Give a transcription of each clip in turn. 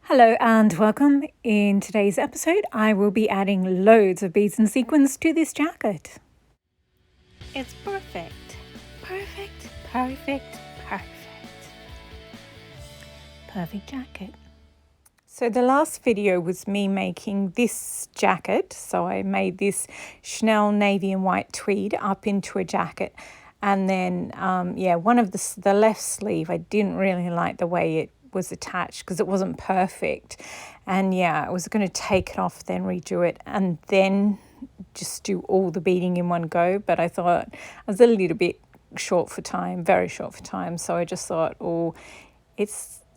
Hello and welcome. In today's episode, I will be adding loads of beads and sequins to this jacket. It's perfect. Perfect, perfect, perfect. Perfect jacket. So the last video was me making this jacket. So I made this Chanel navy and white tweed up into a jacket. And then, one of the left sleeve, I didn't really like the way it was attached because it wasn't perfect. And I was going to take it off, then redo it, and then just do all the beading in one go. But I thought I was a little bit short for time, very short for time. So I just thought,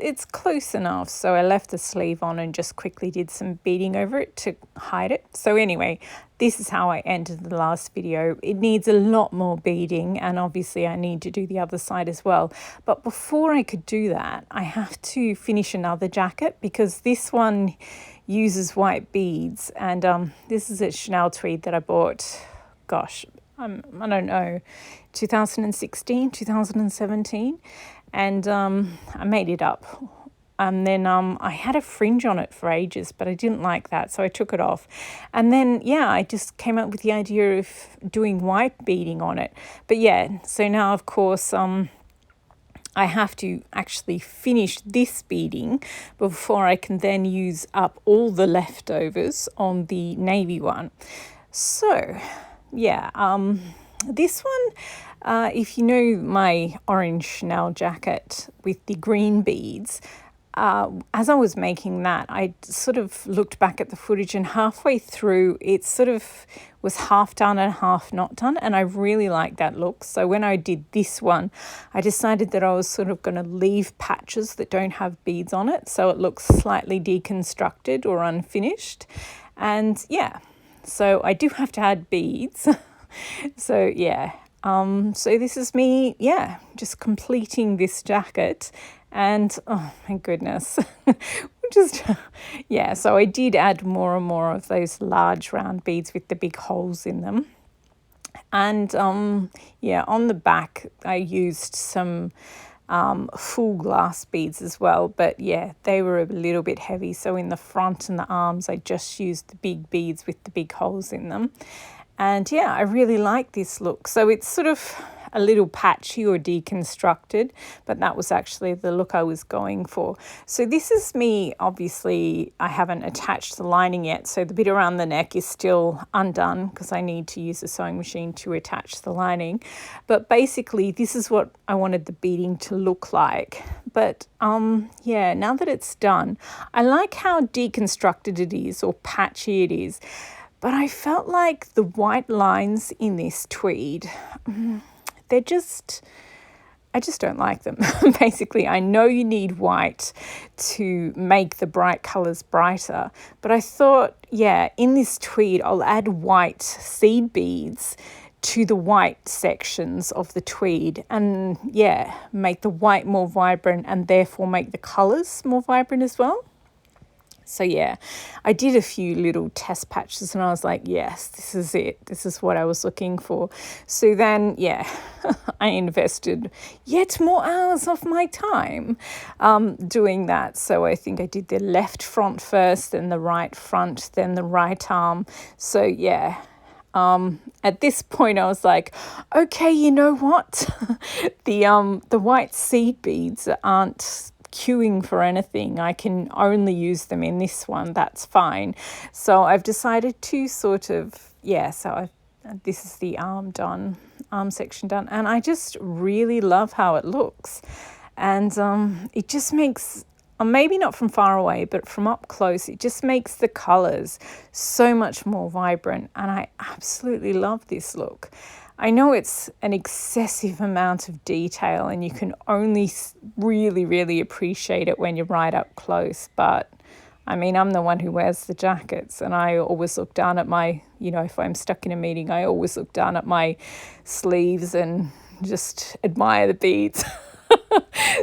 it's close enough. So I left the sleeve on and just quickly did some beading over it to hide it. So anyway, this is how I ended the last video. It needs a lot more beading, and obviously I need to do the other side as well. But before I could do that, I have to finish another jacket because this one uses white beads. And this is a Chanel tweed that I bought, I don't know, 2016, 2017. And I made it up. And then I had a fringe on it for ages, but I didn't like that, so I took it off. And then, I just came up with the idea of doing white beading on it. But so now, of course, I have to actually finish this beading before I can then use up all the leftovers on the navy one. So, this one, if you know my orange Chanel jacket with the green beads, as I was making that, I sort of looked back at the footage, and halfway through it sort of was half done and half not done, and I really liked that look. So when I did this one, I decided that I was sort of going to leave patches that don't have beads on it, so it looks slightly deconstructed or unfinished. And so I do have to add beads. So so this is me, just completing this jacket. And oh my goodness, so I did add more and more of those large round beads with the big holes in them. And on the back I used some full glass beads as well, but they were a little bit heavy, so in the front and the arms I just used the big beads with the big holes in them. And I really like this look. So it's sort of a little patchy or deconstructed, but that was actually the look I was going for. So this is me, obviously I haven't attached the lining yet, so the bit around the neck is still undone because I need to use the sewing machine to attach the lining. But basically this is what I wanted the beading to look like. But now that it's done, I like how deconstructed it is or patchy it is. But I felt like the white lines in this tweed, I just don't like them. Basically, I know you need white to make the bright colours brighter, but I thought, in this tweed, I'll add white seed beads to the white sections of the tweed and, make the white more vibrant and therefore make the colours more vibrant as well. So I did a few little test patches and I was like, yes, this is it. This is what I was looking for. So then, I invested yet more hours of my time doing that. So I think I did the left front first, then the right front, then the right arm. So at this point I was like, okay, you know what? The white seed beads aren't queuing for anything. I can only use them in this one. That's fine. So I've decided to sort of, this is the arm section done. And I just really love how it looks. And it just makes, maybe not from far away, but from up close, it just makes the colours so much more vibrant. And I absolutely love this look. I know it's an excessive amount of detail and you can only really, really appreciate it when you're right up close. But I mean, I'm the one who wears the jackets and I always look down at my, if I'm stuck in a meeting, I always look down at my sleeves and just admire the beads.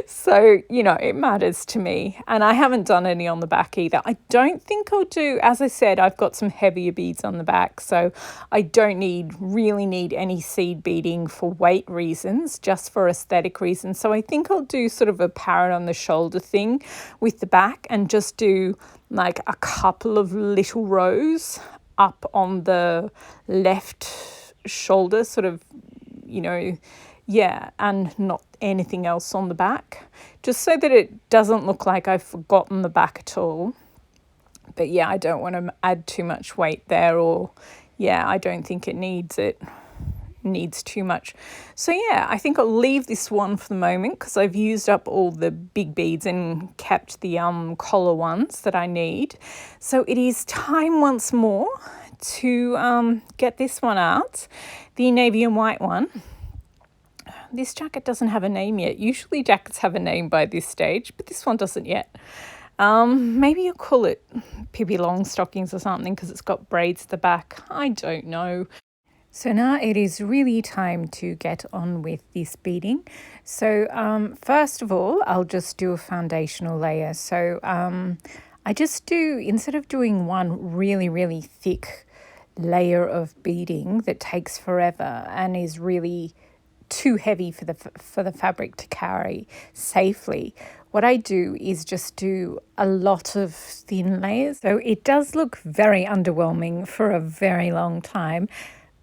So, you know, it matters to me. And I haven't done any on the back either. I don't think I'll do, as I said, I've got some heavier beads on the back. So I don't really need any seed beading for weight reasons, just for aesthetic reasons. So I think I'll do sort of a parrot on the shoulder thing with the back and just do like a couple of little rows up on the left shoulder, sort of, you know, yeah, and not anything else on the back, just so that it doesn't look like I've forgotten the back at all. But yeah, I don't want to add too much weight there, or yeah, I don't think it needs too much. So yeah, I think I'll leave this one for the moment because I've used up all the big beads and kept the collar ones that I need. So it is time once more to get this one out, the navy and white one. This jacket doesn't have a name yet. Usually jackets have a name by this stage, but this one doesn't yet. Maybe you'll call it Pippi Longstockings or something because it's got braids at the back. I don't know. So now it is really time to get on with this beading. So first of all, I'll just do a foundational layer. So I just do, instead of doing one really thick layer of beading that takes forever and is really too heavy for the fabric to carry safely, what I do is just do a lot of thin layers. So it does look very underwhelming for a very long time,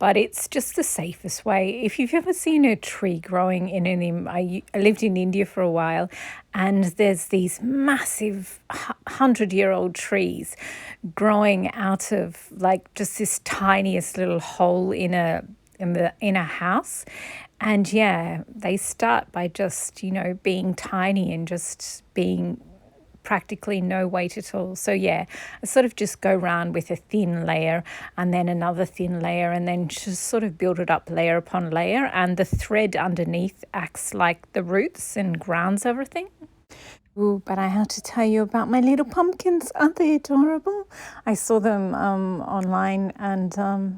but it's just the safest way. If you've ever seen a tree growing I lived in India for a while, and there's these massive 100-year-old trees growing out of like just this tiniest little hole in a house. And yeah, they start by just, you know, being tiny and just being practically no weight at all. So yeah, I sort of just go around with a thin layer and then another thin layer and then just sort of build it up layer upon layer, and the thread underneath acts like the roots and grounds everything. Ooh, but I have to tell you about my little pumpkins. Aren't they adorable? I saw them online, and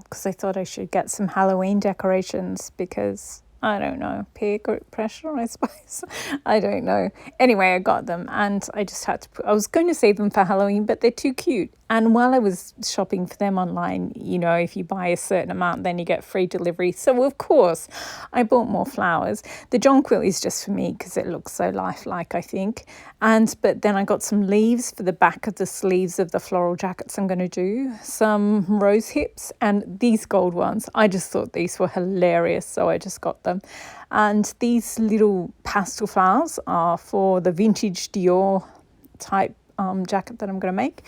because I thought I should get some Halloween decorations because, I don't know, peer group pressure, I suppose. I don't know. Anyway, I got them and I just had to I was going to save them for Halloween, but they're too cute. And while I was shopping for them online, you know, if you buy a certain amount, then you get free delivery. So, of course, I bought more flowers. The jonquil is just for me because it looks so lifelike, I think. But then I got some leaves for the back of the sleeves of the floral jackets I'm going to do, some rose hips, and these gold ones. I just thought these were hilarious, so I just got them. And these little pastel flowers are for the vintage Dior type jacket that I'm going to make.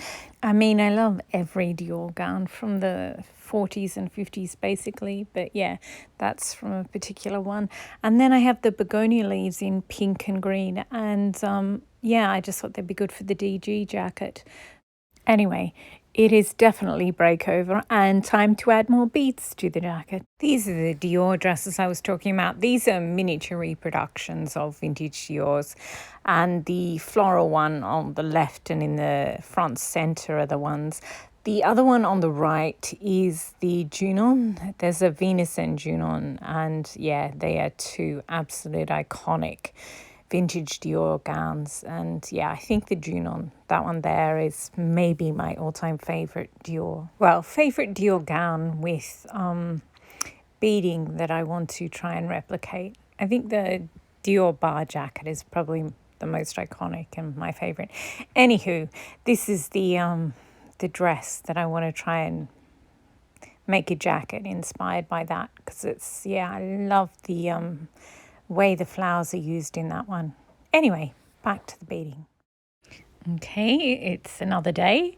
I mean, I love every Dior gown from the 40s and 50s basically, but yeah, that's from a particular one. And then I have the begonia leaves in pink and green, and yeah, I just thought they'd be good for the DG jacket. Anyway, it is definitely breakover and time to add more beads to the jacket. These are the Dior dresses I was talking about. These are miniature reproductions of vintage Dior's, and the floral one on the left and in the front center are the ones. The other one on the right is the Junon. There's a Venus and Junon, and yeah, they are two absolute iconic vintage Dior gowns. And yeah, I think the Junon, that one there, is maybe my all-time favorite Dior. Well, favorite Dior gown with beading that I want to try and replicate. I think the Dior bar jacket is probably the most iconic and my favorite. Anywho, this is the dress that I want to try and make a jacket inspired by that, because it's, yeah, I love the way the flowers are used in that one. Anyway, back to the beading. Okay, it's another day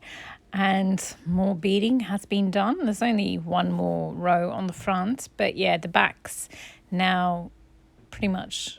and more beading has been done. There's only one more row on the front, but yeah, the back's now pretty much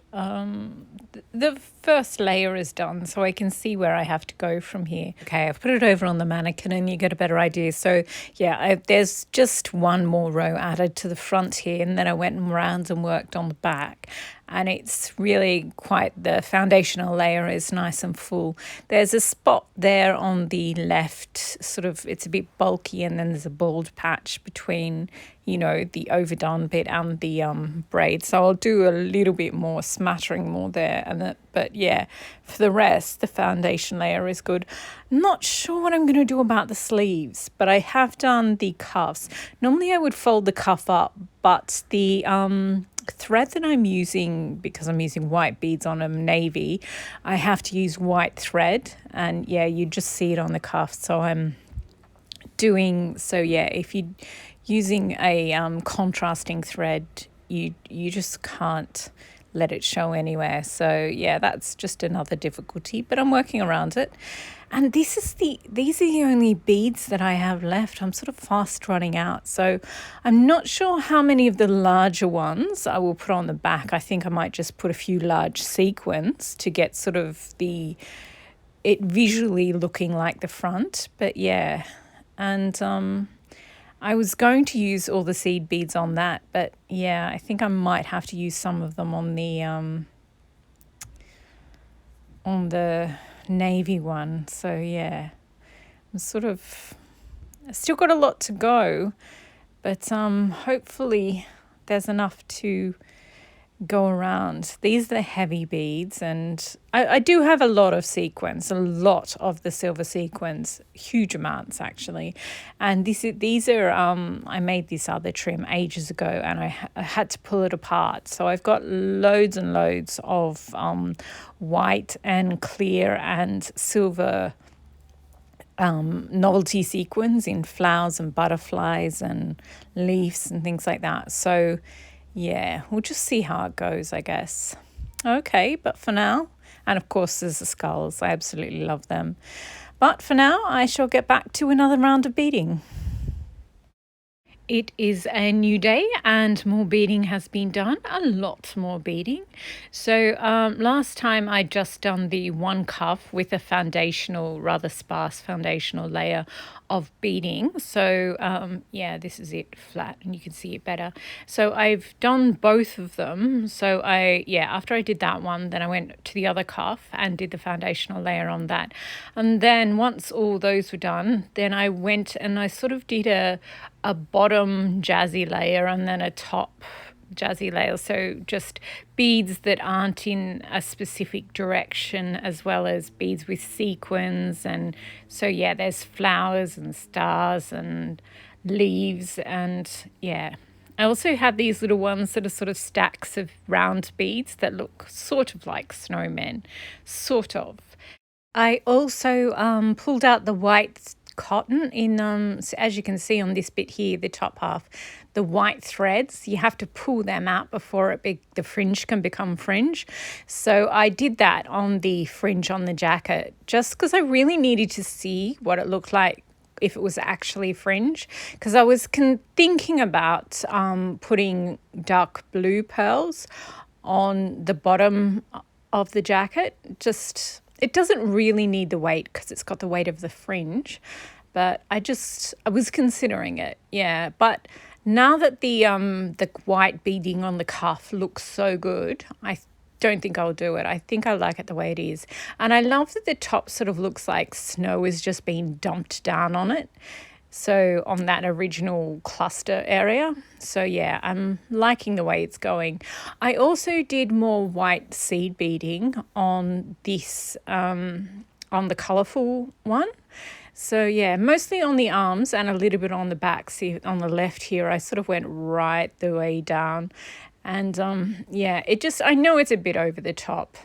the first layer is done, so I can see where I have to go from here. Okay, I've put it over on the mannequin and you get a better idea. So yeah, there's just one more row added to the front here, and then I went around and worked on the back, and it's really quite, the foundational layer is nice and full. There's a spot there on the left, sort of, it's a bit bulky, and then there's a bald patch between, you know, the overdone bit and the braid. So I'll do a little bit more smudge smattering more there. But yeah, for the rest, the foundation layer is good. Not sure what I'm going to do about the sleeves, but I have done the cuffs. Normally I would fold the cuff up, but the thread that I'm using, because I'm using white beads on them, navy, I have to use white thread, and yeah, you just see it on the cuff. So I'm doing, so yeah, if you're using a contrasting thread, you just can't let it show anywhere. So yeah, that's just another difficulty, but I'm working around it. And these are the only beads that I have left. I'm sort of fast running out. So I'm not sure how many of the larger ones I will put on the back. I think I might just put a few large sequins to get sort of it visually looking like the front. But yeah, and I was going to use all the seed beads on that, but yeah, I think I might have to use some of them on the navy one. So yeah, I'm I still got a lot to go, but hopefully there's enough to go around. These are the heavy beads, and I do have a lot of sequins, a lot of the silver sequins, huge amounts actually. And these are I made this other trim ages ago, and I had to pull it apart. So I've got loads and loads of white and clear and silver novelty sequins in flowers and butterflies and leaves and things like that. So yeah, we'll just see how it goes, I guess. Okay, but for now, and of course there's the skulls. I absolutely love them. But for now, I shall get back to another round of beading. It is a new day and more beading has been done, a lot more beading. So last time I just done the one cuff with a rather sparse foundational layer of beading. So yeah, this is it flat and you can see it better. So I've done both of them. So after I did that one, then I went to the other cuff and did the foundational layer on that. And then once all those were done, then I went and I sort of did a bottom jazzy layer and then a top jazzy layer. So just beads that aren't in a specific direction, as well as beads with sequins. And so yeah, there's flowers and stars and leaves, and yeah, I also have these little ones that are sort of stacks of round beads that look sort of like snowmen, sort of. I also pulled out the white cotton in so as you can see on this bit here, the top half, the white threads, you have to pull them out before the fringe can become fringe. So I did that on the fringe on the jacket just because I really needed to see what it looked like if it was actually fringe, because I was thinking about putting dark blue pearls on the bottom of the jacket. Just, it doesn't really need the weight because it's got the weight of the fringe, but I was considering it, yeah. But now that the white beading on the cuff looks so good, I don't think I'll do it. I think I like it the way it is. And I love that the top sort of looks like snow is just being dumped down on it. So on that original cluster area. So yeah, I'm liking the way it's going. I also did more white seed beading on this, on the colourful one. So yeah, mostly on the arms and a little bit on the back. See, on the left here, I sort of went right the way down. And yeah, I know it's a bit over the top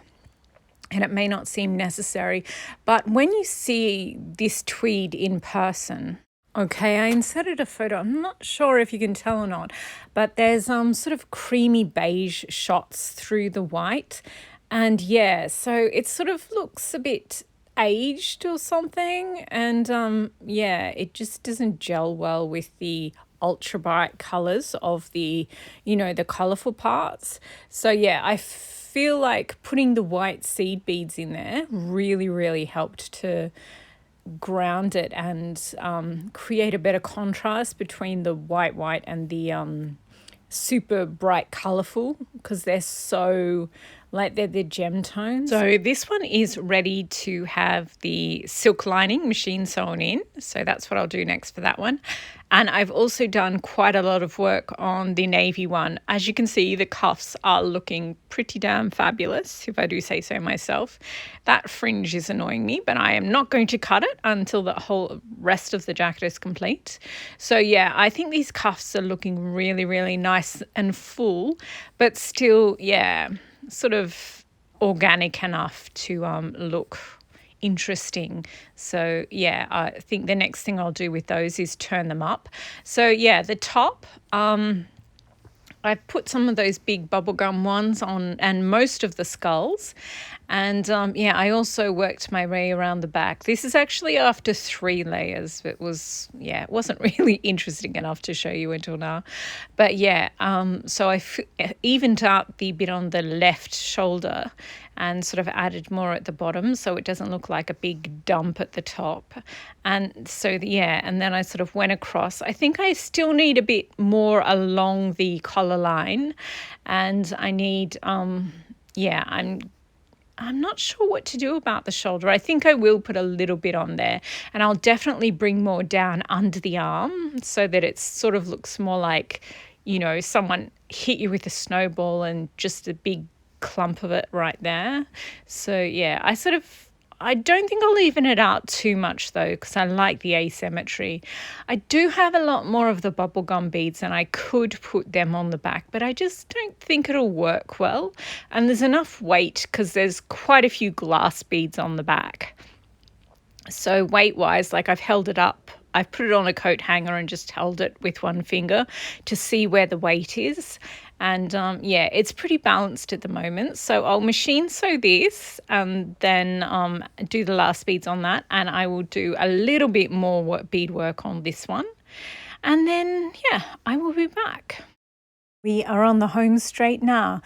and it may not seem necessary, but when you see this tweed in person, okay, I inserted a photo. I'm not sure if you can tell or not, but there's sort of creamy beige shots through the white. And yeah, so it sort of looks a bit aged or something. And yeah, it just doesn't gel well with the ultra bright colors of the colorful parts. So yeah, I feel like putting the white seed beads in there really, really helped to ground it and create a better contrast between the white and the super bright colorful, because they're so like they're the gem tones. So this one is ready to have the silk lining machine sewn in. So that's what I'll do next for that one. And I've also done quite a lot of work on the navy one. As you can see, the cuffs are looking pretty damn fabulous, if I do say so myself. That fringe is annoying me, but I am not going to cut it until the whole rest of the jacket is complete. So yeah, I think these cuffs are looking really, really nice and full, but still, yeah, sort of organic enough to look interesting. So yeah, I think the next thing I'll do with those is turn them up. So yeah, the top, I've put some of those big bubblegum ones on and most of the skulls. And yeah, I also worked my way around the back. This is actually after 3 layers. It was, yeah, it wasn't really interesting enough to show you until now. But yeah, so I evened out the bit on the left shoulder and sort of added more at the bottom so it doesn't look like a big dump at the top. And so, yeah, and then I sort of went across. I think I still need a bit more along the collar line, and I need, yeah, I'm not sure what to do about the shoulder. I think I will put a little bit on there, and I'll definitely bring more down under the arm so that it sort of looks more like, you know, someone hit you with a snowball and just a big clump of it right there. So yeah, I don't think I'll even it out too much though, because I like the asymmetry. I do have a lot more of the bubblegum beads and I could put them on the back, but I just don't think it'll work well. And there's enough weight because there's quite a few glass beads on the back. So weight wise, like I've held it up. I've put it on a coat hanger and just held it with one finger to see where the weight is. And yeah, it's pretty balanced at the moment. So I'll machine sew this and then do the last beads on that. And I will do a little bit more bead work on this one. And then, yeah, I will be back. We are on the home straight now.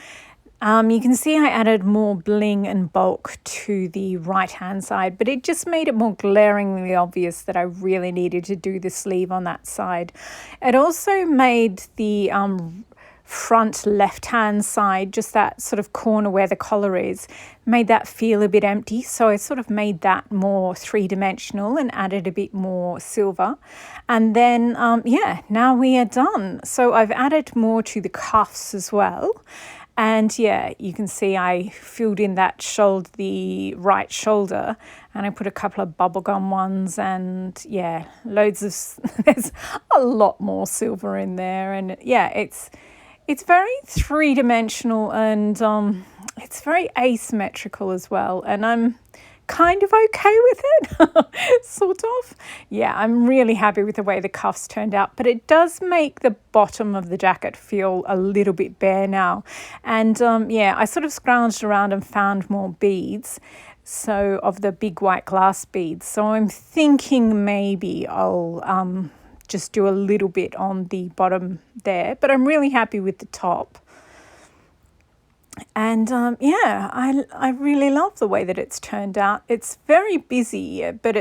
You can see I added more bling and bulk to the right-hand side, but it just made it more glaringly obvious that I really needed to do the sleeve on that side. It also made the front left-hand side, just that sort of corner where the collar is, made that feel a bit empty. So I sort of made that more three-dimensional and added a bit more silver. And then, yeah, now we are done. So I've added more to the cuffs as well. And yeah, you can see I filled in that shoulder, the right shoulder, and I put a couple of bubblegum ones and yeah, loads of, there's a lot more silver in there. And yeah, it's very three-dimensional and it's very asymmetrical as well. And I'm kind of okay with it, sort of. Yeah, I'm really happy with the way the cuffs turned out, but it does make the bottom of the jacket feel a little bit bare now. And yeah, I sort of scrounged around and found more beads, so of the big white glass beads. So I'm thinking maybe I'll just do a little bit on the bottom there, but I'm really happy with the top. And yeah, I really love the way that it's turned out. It's very busy, but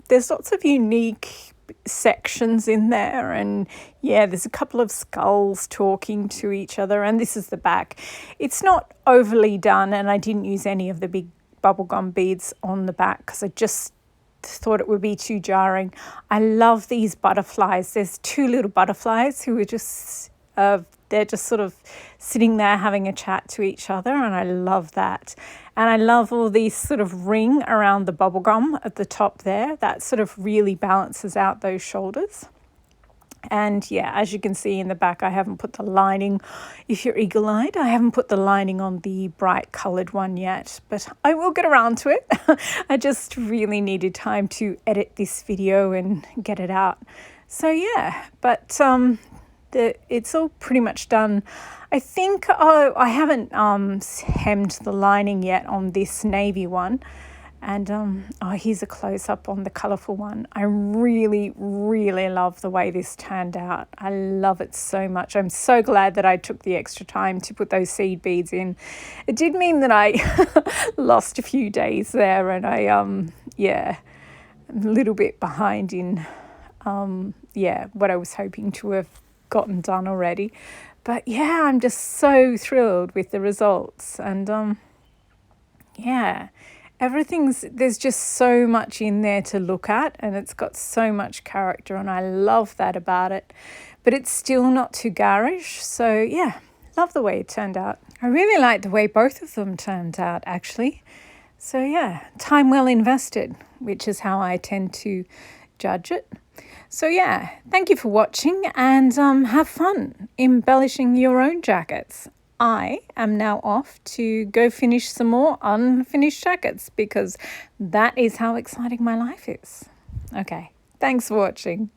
there's lots of unique sections in there. And yeah, there's a couple of skulls talking to each other. And this is the back. It's not overly done, and I didn't use any of the big bubblegum beads on the back because I just thought it would be too jarring. I love these butterflies. There's 2 little butterflies who are just they're just sort of sitting there having a chat to each other, and I love that. And I love all these sort of ring around the bubblegum at the top there. That sort of really balances out those shoulders. And yeah, as you can see in the back, I haven't put the lining. If you're eagle-eyed, I haven't put the lining on the bright coloured one yet, but I will get around to it. I just really needed time to edit this video and get it out. So yeah, but it's all pretty much done. I think I haven't hemmed the lining yet on this navy one. And oh, here's a close-up on the colourful one. I really, really love the way this turned out. I love it so much. I'm so glad that I took the extra time to put those seed beads in. It did mean that I lost a few days there, and I, yeah, I'm a little bit behind in, yeah, what I was hoping to have gotten done already. But yeah, I'm just so thrilled with the results. And yeah, there's just so much in there to look at, and it's got so much character, and I love that about it. But it's still not too garish. So yeah, love the way it turned out. I really like the way both of them turned out, actually. So yeah, time well invested, which is how I tend to judge it. So yeah, thank you for watching, and have fun embellishing your own jackets. I am now off to go finish some more unfinished jackets, because that is how exciting my life is. Okay, thanks for watching.